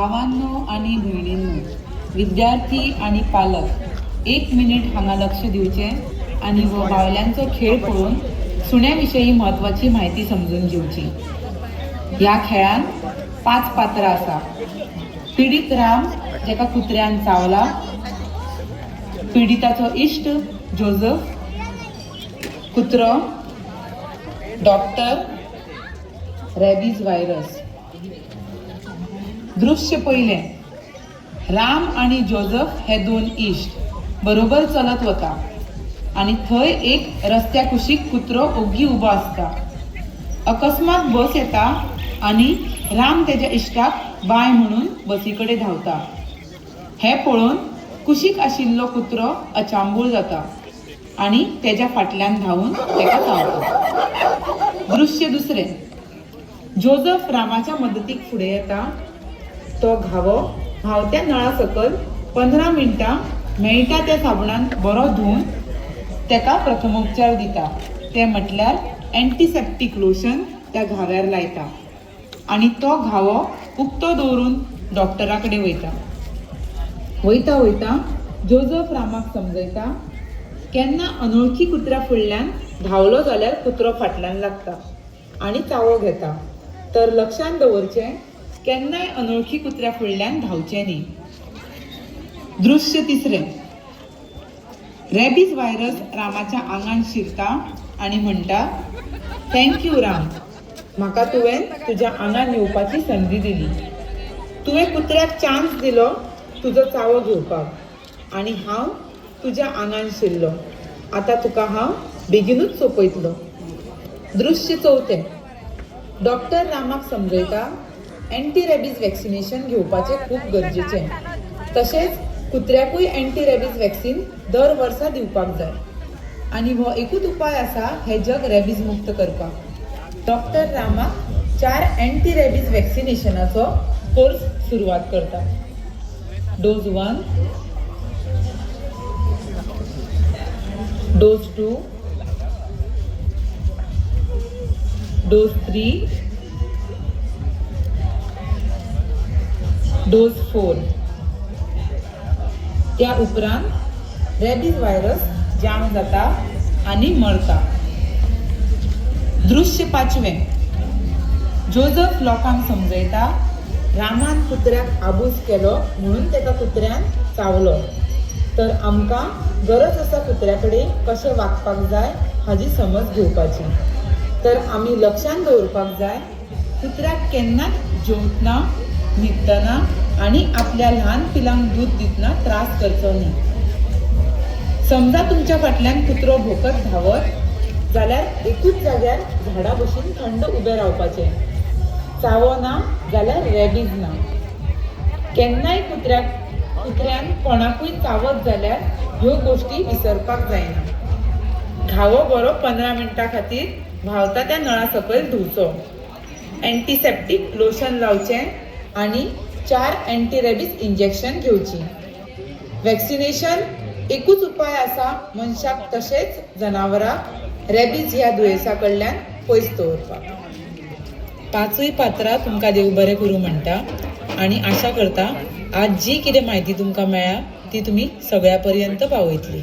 भावांनो आणि भयणींनो, विद्यार्थी आणि पालक 1 मिनिट हांगा लक्ष दिवचें आणि हो बावल्यांचो खेळ पळोवन सुण्याविशयी महत्वाची माहिती समजून घेवची। ह्या खेळान 5 पात्रां आसा। पीडित राम जेका कुत्र्यान चावला, पीडिताचो इश्ट जोझफ, कुत्रो, डॉक्टर, रॅबीज व्हायरस। दृश्य पहिले, राम आणि जोझफ हे 2 इश्ट बरोबर चलत वता आणि थंय एक रस्त्या कुशीक कुत्रो ओग्गी उबो आसता। अकस्मात बस येता आणि राम तेज्या इश्टाक बाय म्हणून बसीकडे धावता। हे पळोवन कुशीक आशिल्लो कुत्रो अचांबूळ जाता आणि तेज्या फाटल्यान धावून तेका चावता। दृश्य दुसरे, जोझफ रामाच्या मदतीक फुडें येता। तो घावो व्हांवत्या नळा सकल 15 मिनटां मेळटा त्या साबणान बरो धुवन तेका प्रथमोपचार दिता। ते म्हटल्यार एंटीसेप्टीक लोशन त्या घाव्यार लायता आणि तो घावो उक्तो दवरून डॉक्टरा कडेन वयता। वयता जोझफ रामाक समजयता, केन्ना अनोळखी कुत्र्या फुडल्यान धांवलो जाल्यार कुत्रो फाटल्यान लागता आणि चावो घेता, तर लक्षांत दवरचें केन्नाय अनोळखी कुत्र्या फुडल्यान धांवचें न्ही। दृश्य तिसरें, रॅबीज व्हायरस रामाच्या आंगान शिरता आणि म्हणटा, थँक्यू राम, म्हाका तुवें तुज्या आंगान येवपाची संदी दिली। तुवें कुत्र्याक चान्स दिलो तुजो चावो घेवपाक आणि हांव तुज्या आंगान शिरलो। आतां तुका हांव बेगीनूच सोंपयतलो। दृश्य चौथें, डॉक्टर रामाक समजयता, एंटी रॅबीज वॅक्सिनेशन घेवपाचें खूब गरजेचें। तशेंच कुत्र्याकूय एंटी रॅबीज वॅक्सीन दर वर्सा दिवपाक जाय आणि हो एकूच उपाय आसा हे जग रॅबीज मुक्त करपाक। डॉक्टर रामाक 4 एंटी रॅबीज वॅक्सिनेशनाचो कोर्स सुरवात करता। Dose 1, dose 2, dose 3, dose 4। त्या उपरांत रॅबीज व्हायरस जाम जाता आणि मरता। दृश्य 5वें, जोझफ लोकांक समजयता, रामान कुत्र्याक आबूज केलो म्हणून तेका कुत्र्यान चावलो, तर आमकां गरज आसा कुत्र्याकडे कशें वागपाक जाय हाची समज घेवपाची। तर आमी लक्षांत दवरपाक जाय, कुत्र्याक केन्नाच जेवतना, न्हिदतना आणि आपल्या ल्हान पिलांक दूध दितना त्रास करचो न्ही। समजा तुमच्या फाटल्यान कुत्रो भोकत धांवत जाल्यार एकूच जाग्यार झाडा बशीन थंड उबें रावपाचें। चावो ना जाल्यार रॅबीज ना। केन्नाय कुत्र्यान कोणाकूय चावत जाल्यार ह्यो गोष्टी विसरपाक जायना। घावो बरो 15 मिनटां खातीर व्हांवता त्या नळा सकयल धुवचो, एंटीसेप्टीक लोशन लावचें आणि 4 एंटी रॅबीज इंजेक्शन घेवची। वॅक्सिनेशन एकूच उपाय आसा मनशाक तशेंच जनावरांक रॅबीज ह्या दुयेंसा कडल्यान पयस दवरपाक। 5 पात्रां तुमकां देव बरें करूं म्हणटा आणि आशा करता आज जी कितें म्हायती तुमकां मेळ्ळा ती तुमी सगळ्या पर्यंत पावयतली।